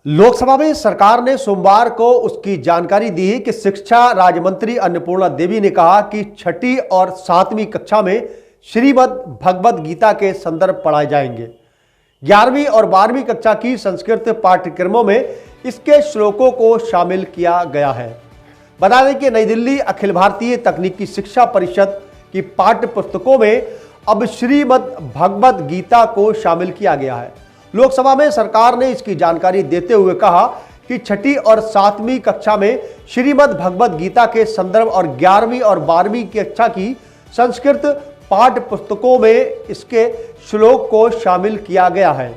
लोकसभा में सरकार ने सोमवार को उसकी जानकारी दी कि शिक्षा राज्य मंत्री अन्नपूर्णा देवी ने कहा कि छठी और 7वीं कक्षा में श्रीमद् भगवद गीता के संदर्भ पढ़ाए जाएंगे। 11वीं और 12वीं कक्षा की संस्कृत पाठ्यक्रमों में इसके श्लोकों को शामिल किया गया है। बता दें कि नई दिल्ली अखिल भारतीय तकनीकी शिक्षा परिषद की पाठ्य पुस्तकों में अब श्रीमद् भगवद गीता को शामिल किया गया है। लोकसभा में सरकार ने इसकी जानकारी देते हुए कहा कि छठी और 7वीं कक्षा में श्रीमद् भगवद गीता के संदर्भ और 11वीं और 12वीं कक्षा की संस्कृत पाठ्य पुस्तकों में इसके श्लोक को शामिल किया गया है।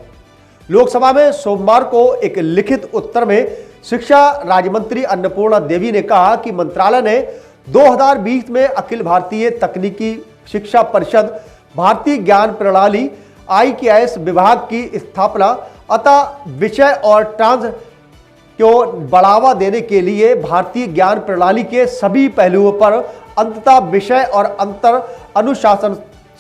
लोकसभा में सोमवार को एक लिखित उत्तर में शिक्षा राज्य मंत्री अन्नपूर्णा देवी ने कहा कि मंत्रालय ने 2020 में अखिल भारतीय तकनीकी शिक्षा परिषद भारतीय ज्ञान प्रणाली IKS विभाग की स्थापना अतः विषय और ट्रांस को बढ़ावा देने के लिए भारतीय ज्ञान प्रणाली के सभी पहलुओं पर अंततः विषय और अंतर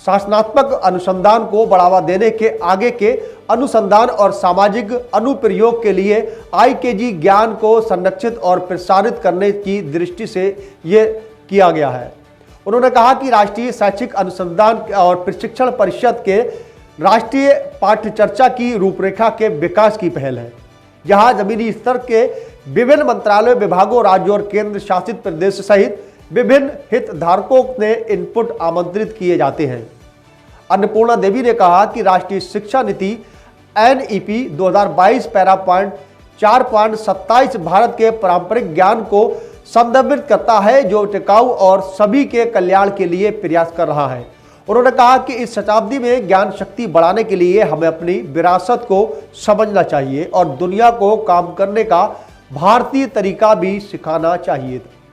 शासनात्मक अनुसंधान को बढ़ावा देने के आगे के अनुसंधान और सामाजिक अनुप्रयोग के लिए IKG ज्ञान को संरक्षित और प्रसारित करने की दृष्टि से ये किया गया है। उन्होंने कहा कि राष्ट्रीय शैक्षिक अनुसंधान और प्रशिक्षण परिषद के राष्ट्रीय पाठ्य चर्चा की रूपरेखा के विकास की पहल है, जहां जमीनी स्तर के विभिन्न मंत्रालयों, विभागों, राज्यों और केंद्र शासित प्रदेश सहित विभिन्न हितधारकों ने इनपुट आमंत्रित किए जाते हैं। अन्नपूर्णा देवी ने कहा कि राष्ट्रीय शिक्षा नीति NEP 2022 पैरा पॉइंट 4.27 भारत के पारंपरिक ज्ञान को संदर्भित करता है, जो टिकाऊ और सभी के कल्याण के लिए प्रयास कर रहा है। उन्होंने कहा कि इस शताब्दी में ज्ञान शक्ति बढ़ाने के लिए हमें अपनी विरासत को समझना चाहिए और दुनिया को काम करने का भारतीय तरीका भी सिखाना चाहिए।